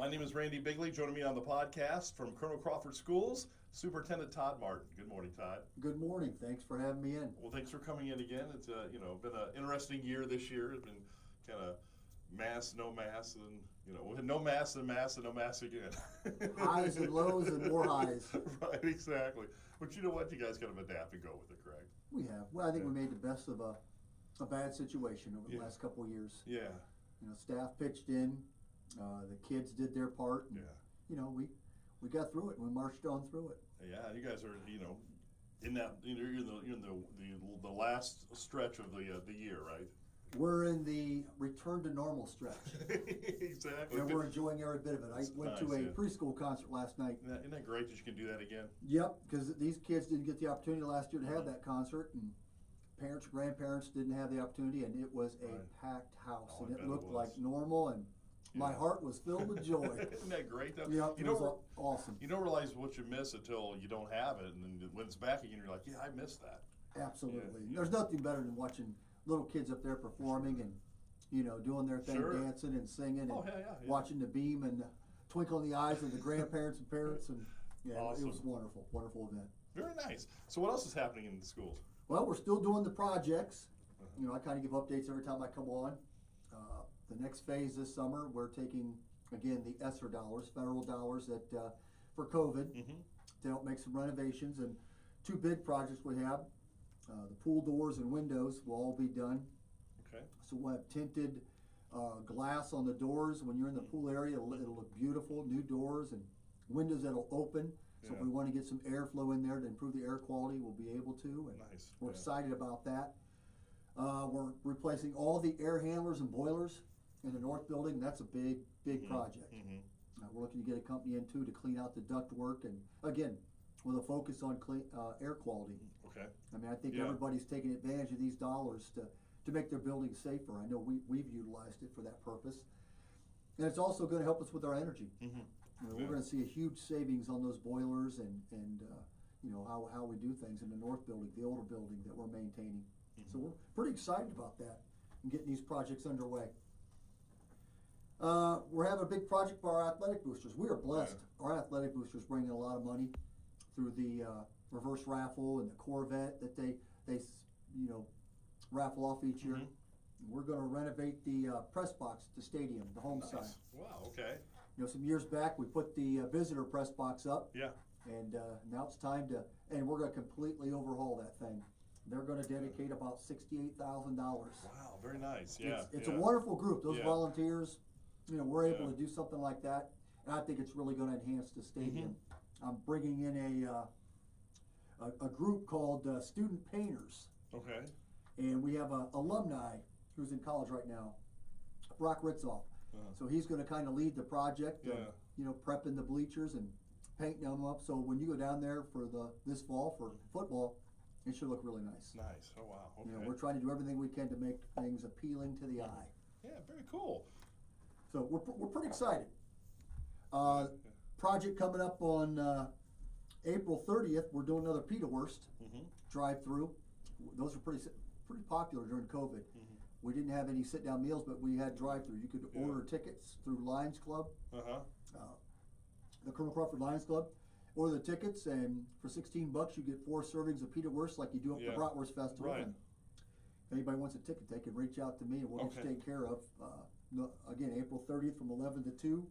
My name is Randy Bigley. Joining me on the podcast from Colonel Crawford Schools, Superintendent Todd Martin. Good morning, Todd. Good morning. Thanks for having me in. Well, thanks for coming in again. It's been an interesting year this year. It's been kind of mass, no mass, and we had no mass and mass and no mass again. Highs and lows and more highs. Right, exactly. But you know what? You guys kind of adapt and go with it, correct? We have. Well, I think we made the best of a bad situation over the last couple of years. Yeah. Staff pitched in. The kids did their part. And, we got through it. We marched on through it. Yeah, you guys are in that you're in the last stretch of the year, right? We're in the return to normal stretch. Exactly. And we're enjoying every bit of it. I went to a preschool concert last night. Isn't that great that you can do that again? Yep, because these kids didn't get the opportunity last year to have that concert, and parents, grandparents didn't have the opportunity, and it was a packed house, and it looked like normal, and my heart was filled with joy. Isn't that great, though? Yeah, it was awesome. You don't realize what you miss until you don't have it, and then when it's back again, you're like, yeah, I missed that. Absolutely. Yeah. There's nothing better than watching little kids up there performing and, doing their thing, dancing and singing, and watching the beam and the twinkle in the eyes of the grandparents and parents, and awesome. It was wonderful, wonderful event. Very nice. So what else is happening in the schools? Well, we're still doing the projects. I kind of give updates every time I come on. The next phase this summer, we're taking, again, the ESSER dollars, federal dollars that for COVID to help make some renovations. And two big projects we have. The pool doors and windows will all be done. Okay. So we'll have tinted glass on the doors. When you're in the pool area, it'll look beautiful, new doors and windows that'll open. So if we want to get some airflow in there to improve the air quality, we'll be able to. And nice. We're excited about that. We're replacing all the air handlers and boilers in the north building. That's a big project. We're looking to get a company in too to clean out the duct work, and again, with a focus on air quality. Okay. I mean, I think everybody's taking advantage of these dollars to make their buildings safer. I know we've utilized it for that purpose. And it's also going to help us with our energy. We're going to see a huge savings on those boilers and how we do things in the north building, the older building that we're maintaining. So we're pretty excited about that and getting these projects underway. We're having a big project for our athletic boosters. We are blessed. Our athletic boosters bring in a lot of money through the reverse raffle and the Corvette that they raffle off each year. We're going to renovate the press box at the stadium, the home side. Wow, okay. Some years back we put the visitor press box up. Yeah. And now it's time and we're going to completely overhaul that thing. They're going to dedicate about $68,000. Wow, very nice. Yeah. It's a wonderful group. Those volunteers, we're able to do something like that, and I think it's really going to enhance the stadium. I'm bringing in a group called Student Painters. Okay. And we have an alumni who's in college right now, Brock Ritzoff. So he's going to kind of lead the project, prepping the bleachers and painting them up. So when you go down there for this fall for football, it should look really nice. Nice. Oh, wow. Okay. We're trying to do everything we can to make things appealing to the eye. Yeah, very cool. So we're pretty excited. Project coming up on April 30th. We're doing another Pita Wurst drive-through. Those are pretty popular during COVID. We didn't have any sit-down meals, but we had drive-through. You could order tickets through Lions Club, the Colonel Crawford Lions Club. Order the tickets, and for $16 you get 4 servings of Pita Wurst like you do at the Bratwurst Festival. Right. And if anybody wants a ticket, they can reach out to me and we'll get you taken care of. Again, April 30th from 11 to 2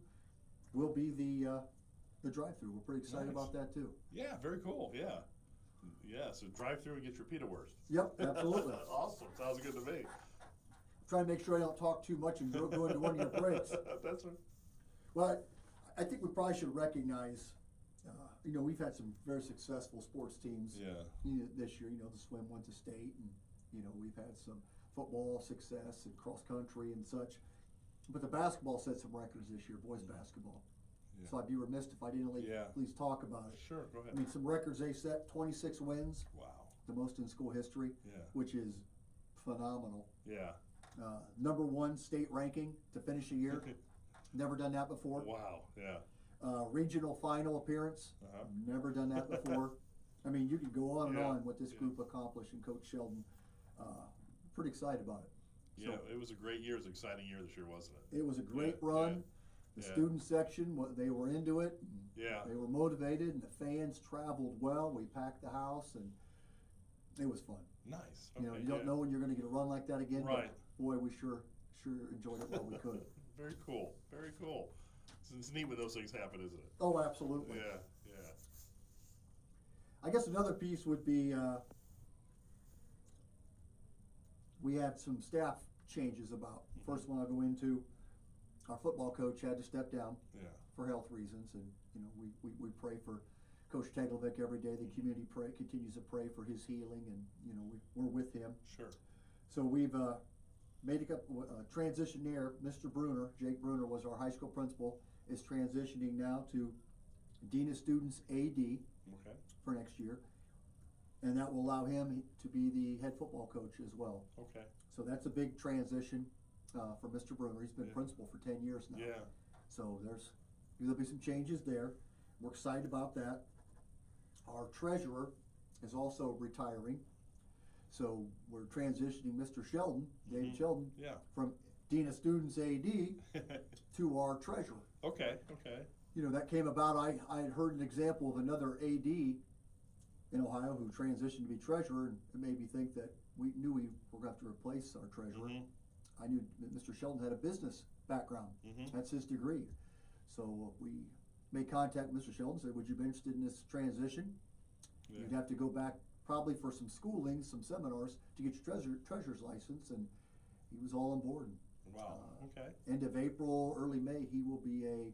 will be the drive-through. We're pretty excited about that too. Yeah, very cool. Yeah. Yeah, so drive through and get your Pita Wurst. Yep, absolutely. Awesome. Sounds good to me. Trying to make sure I don't talk too much and go into one of your breaks. That's right. Well, I think we probably should recognize, we've had some very successful sports teams this year. The swim went to state, and we've had some football success and cross country and such. But the basketball set some records this year, boys basketball. Yeah. So I'd be remiss if I didn't at least talk about it. Sure, go ahead. I mean, some records they set: 26 wins. Wow. The most in school history. Yeah. Which is phenomenal. Yeah. #1 state ranking to finish a year. Never done that before. Wow. Yeah. Regional final appearance. Never done that before. I mean, you could go on and on what this group accomplished, and Coach Sheldon, pretty excited about it. Yeah, so, it was a great year. It was an exciting year this year, wasn't it? It was a great run. The Yeah. student section, they were into it. And Yeah. they were motivated, and the fans traveled well. We packed the house, and it was fun. Nice. You know, Okay, you don't yeah. know when you're going to get a run like that again. Right. But boy, we sure enjoyed it while we could. Very cool. Very cool. It's neat when those things happen, isn't it? Oh, absolutely. Yeah. Yeah. I guess another piece would be we had some staff changes about. First one I'll go into, our football coach had to step down Yeah. for health reasons, and you know we pray for Coach Taglevic every day. The community continues to pray for his healing, and you know we're with him. Sure. So we've made a transition there. Mr. Bruner, Jake Bruner, was our high school principal, is transitioning now to Dean of Students AD Okay. for next year, and that will allow him to be the head football coach as well. Okay. So that's a big transition for Mr. Bruner. He's been Yeah. principal for 10 years now. Yeah. So there'll be some changes there. We're excited about that. Our treasurer is also retiring. So we're transitioning Mr. Sheldon, David Sheldon, Yeah. from Dean of Students AD to our treasurer. Okay. Okay. You know, that came about, I had heard an example of another AD in Ohio who transitioned to be treasurer, and it made me think that we knew we were going to have to replace our treasurer. Mhm. I knew that Mr. Sheldon had a business background. Mhm. That's his degree. So we made contact with Mr. Sheldon, said, would you be interested in this transition? Yeah. You'd have to go back probably for some schooling, some seminars to get your treasurer's license, and he was all on board. Wow. Okay. End of April, early May, he will be a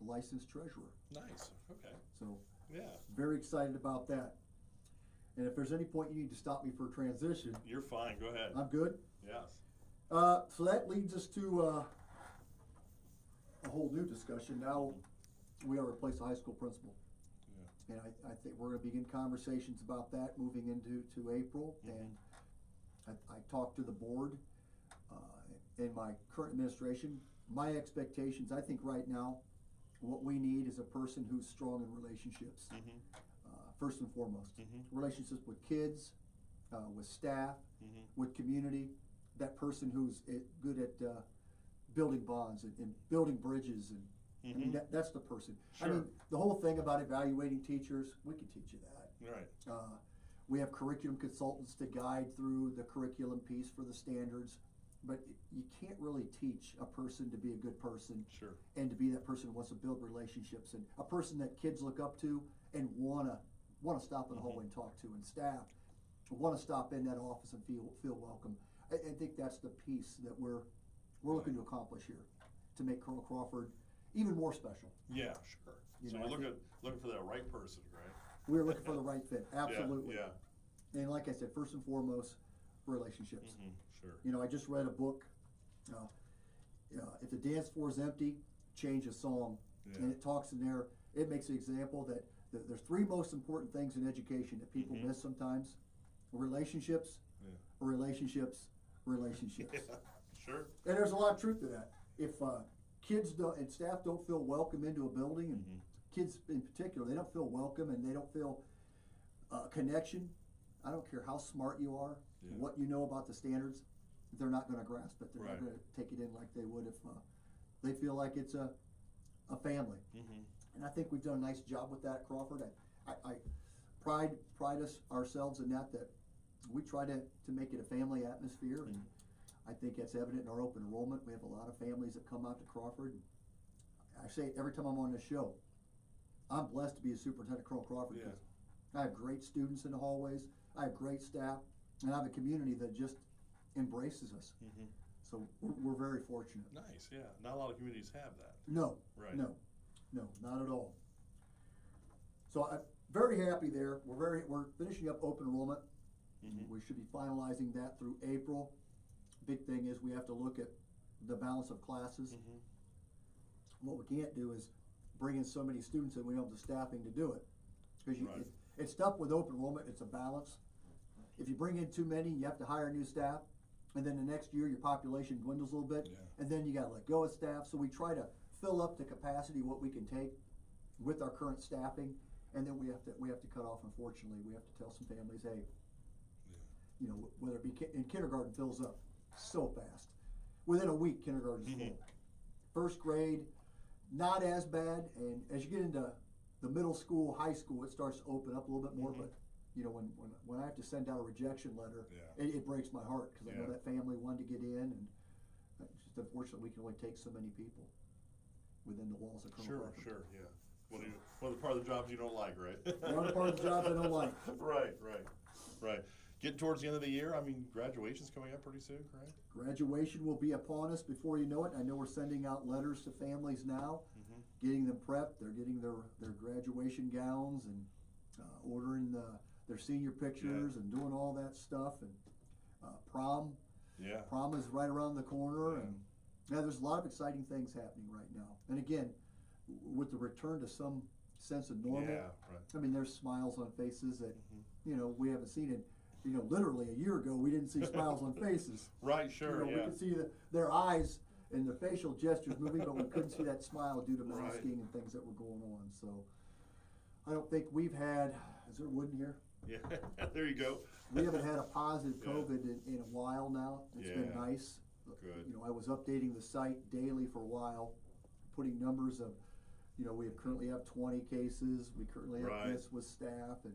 licensed treasurer. Nice. Okay. So Yeah. very excited about that. And if there's any point you need to stop me for a transition, You're fine. Go ahead. I'm good. Yes. So that leads us to a whole new discussion. Now we are replace a high school principal. Yeah. And I think we're gonna begin conversations about that moving into April. Mhm. And I talked to the board, in my current administration. My expectations, I think right now, what we need is a person who's strong in relationships, Mhm. first and foremost. Mhm. Relationships with kids, with staff, Mhm. with community, that person who's good at building bonds and building bridges, and I mean, that's the person. I Sure. mean, the whole thing about evaluating teachers, we can teach you that. Right. We have curriculum consultants to guide through the curriculum piece for the standards, but you can't really teach a person to be a good person Sure. and to be that person who wants to build relationships, and a person that kids look up to and wanna stop in the hallway and talk to, and staff wanna stop in that office and feel welcome. I think that's the piece that we're looking to accomplish here, to make Colonel Crawford even more special. Yeah. Sure. You So know, you're I looking for that right person, right? We're looking for the right fit, absolutely. Yeah. And like I said, first and foremost, relationships. Mhm. Sure. You know, I just read a book, if the dance floor is empty, change a song. Yeah. And it talks in there, it makes an example that there's three most important things in education that people Mhm. miss sometimes: relationships, Yeah. relationships, relationships. Yeah. Sure. And there's a lot of truth to that. If kids and staff don't feel welcome into a building, and Mhm. kids in particular, they don't feel welcome and they don't feel connection, I don't care how smart you are, Yeah. what you know about the standards, they're not gonna grasp it. They're Right. not gonna take it in like they would if they feel like it's a family. Mhm. And I think we've done a nice job with that at Crawford. I pride ourselves in that we try to make it a family atmosphere, and I think that's evident in our open enrollment. We have a lot of families that come out to Crawford. I say it every time I'm on this show, I'm blessed to be a superintendent at Colonel Crawford, Yeah. because I have great students in the hallways, I have great staff, and I have a community that just embraces us. Mhm. So we're very fortunate. Nice. Yeah. Not a lot of communities have that. No, Right. no, not at all. So I'm very happy there. We're finishing up open enrollment. Mhm. We should be finalizing that through April. Big thing is we have to look at the balance of classes. Mhm. What we can't do is bring in so many students and we don't have the staffing to do it. Because Right. it's tough with open enrollment, it's a balance. If you bring in too many, you have to hire new staff, and then the next year your population dwindles a little bit, Yeah. and then you gotta let go of staff. So we try to fill up to capacity what we can take with our current staffing, and then we have to cut off, unfortunately. We have to tell some families, hey, you know, whether it be in kindergarten fills up so fast. Within a week, kindergarten's full. First grade, not as bad, and as you get into the middle school, high school, it starts to open up a little bit more, but you know, when I have to send out a rejection letter, it breaks my heart, because I know that family wanted to get in, and just unfortunately we can only take so many people within the walls of Colonel Crawford. Sure, yeah. One of the part of the jobs you don't like, right? One of the part of the jobs I don't like. Right. Getting towards the end of the year, I mean, graduation's coming up pretty soon, correct? Graduation will be upon us before you know it. I know we're sending out letters to families now, getting them prepped. They're getting their graduation gowns and ordering their senior pictures and doing all that stuff. And prom. Yeah. Prom is right around the corner, and there's a lot of exciting things happening right now. And again, with the return to some sense of normal, I mean, there's smiles on faces that you know, we haven't seen it. You know, literally a year ago, we didn't see smiles on faces. Right, sure, you know, we could see their eyes and their facial gestures moving, but we couldn't see that smile due to masking and things that were going on. So I don't think we've had, is there wood in here? Yeah, there you go. We haven't had a positive COVID in a while now. It's been nice. Good. You know, I was updating the site daily for a while, putting numbers of, you know, we currently have 20 cases. We currently have this with staff, and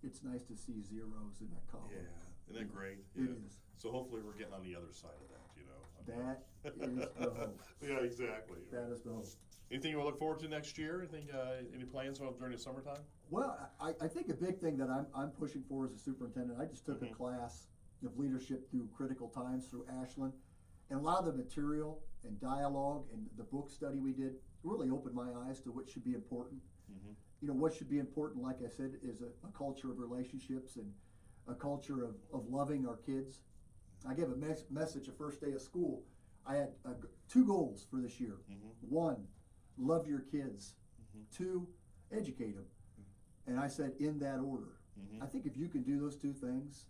it's nice to see zeros in that column. Yeah, isn't that great? It is. So hopefully we're getting on the other side of that, you know. That is the hope. Yeah, exactly. That is the hope. Anything you want to look forward to next year? Anything, any plans during the summertime? Well, I think a big thing that I'm pushing for as a superintendent, I just took a class of leadership through critical times through Ashland, and a lot of the material and dialogue and the book study we did really opened my eyes to what should be important. You know, what should be important, like I said, is a culture of relationships and a culture of loving our kids. I gave a message the first day of school. I had 2 goals for this year. 1, love your kids. 2, educate them. And I said in that order. I think if you can do those 2 things,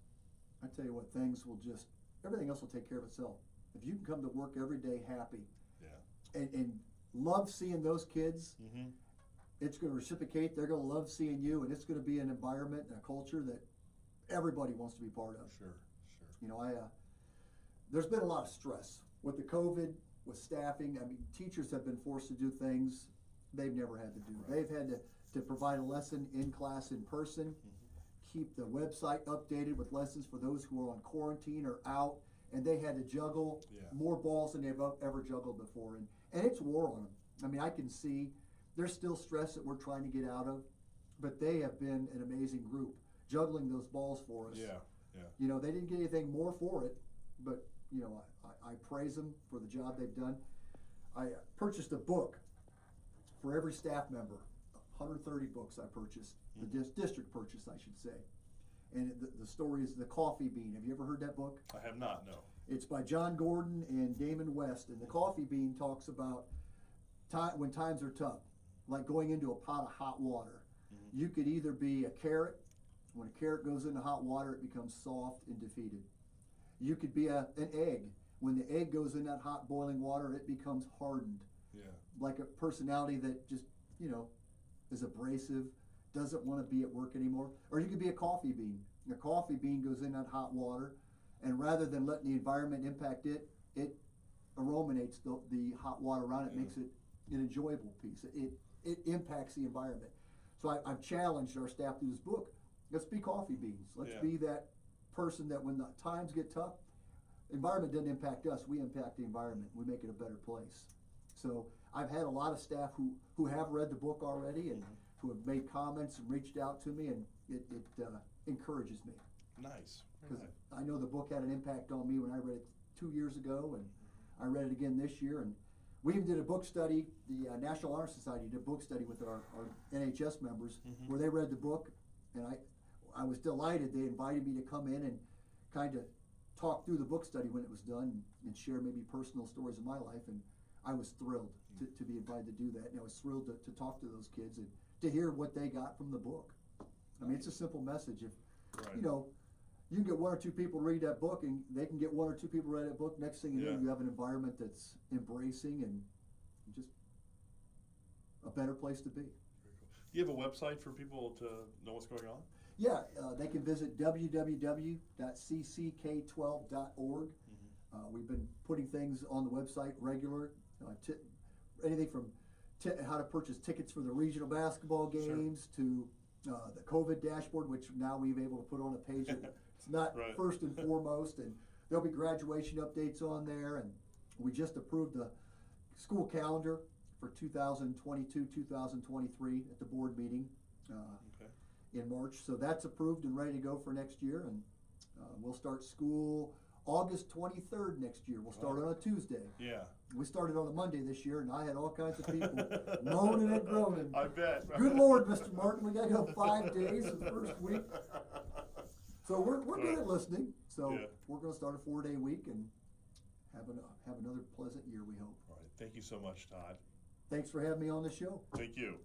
I tell you what, things will just, everything else will take care of itself. If you can come to work every day happy and love seeing those kids, it's going to reciprocate. They're going to love seeing you, and it's going to be an environment and a culture that everybody wants to be part of. Sure. You know, there's been a lot of stress with the COVID, with staffing. I mean, teachers have been forced to do things they've never had to do. They've had to provide a lesson in class in person, keep the website updated with lessons for those who are on quarantine or out, and they had to juggle more balls than they've ever juggled before. And it's war on them. I mean, I can see there's still stress that we're trying to get out of, but they have been an amazing group juggling those balls for us. You know, they didn't get anything more for it, but you know, I praise them for the job they've done. I purchased a book for every staff member. 130 books I purchased, the district purchase, I should say. And the story is The Coffee Bean. Have you ever heard that book? I have not, no. It's by John Gordon and Damon West. And The Coffee Bean talks about when times are tough, like going into a pot of hot water. You could either be a carrot. When a carrot goes into hot water, it becomes soft and defeated. You could be an egg. When the egg goes in that hot boiling water, it becomes hardened. Like a personality that just, you know, is abrasive, doesn't want to be at work anymore. Or you could be a coffee bean. A coffee bean goes in that hot water, and rather than letting the environment impact it, it aromates the hot water around it, makes it an enjoyable piece. It impacts the environment. So I've challenged our staff through this book. Let's be coffee beans. Let's be that person that when the times get tough, the environment doesn't impact us, we impact the environment. We make it a better place. So I've had a lot of staff who have read the book already and who have made comments and reached out to me, and it encourages me. Nice. Because I know the book had an impact on me when I read it 2 years ago, and I read it again this year. And we even did a book study. The National Honor Society did a book study with our NHS members where they read the book, and I was delighted. They invited me to come in and kind of talk through the book study when it was done and share maybe personal stories of my life, and I was thrilled to be invited to do that, and I was thrilled to talk to those kids and to hear what they got from the book. I mean, it's a simple message. If you know, you can get 1 or 2 people to read that book, and they can get 1 or 2 people to read that book. Next thing you know, you have an environment that's embracing and just a better place to be. Very cool. Do you have a website for people to know what's going on? Yeah, they can visit www.cck12.org. We've been putting things on the website regular, anything from how to purchase tickets for the regional basketball games, to the COVID dashboard, which now we've able to put on a page. It's not Right. first and foremost, and there'll be graduation updates on there, and we just approved the school calendar for 2022-2023 at the board meeting in March. So that's approved and ready to go for next year, and we'll start school August 23rd next year. We'll start on a Tuesday. Yeah. We started on a Monday this year, and I had all kinds of people moaning and groaning. I bet. Good Lord, Mr. Martin, we gotta go 5 days the first week. So we're good at listening. So we're gonna start a 4-day week and have another pleasant year, we hope. All right. Thank you so much, Todd. Thanks for having me on the show. Thank you.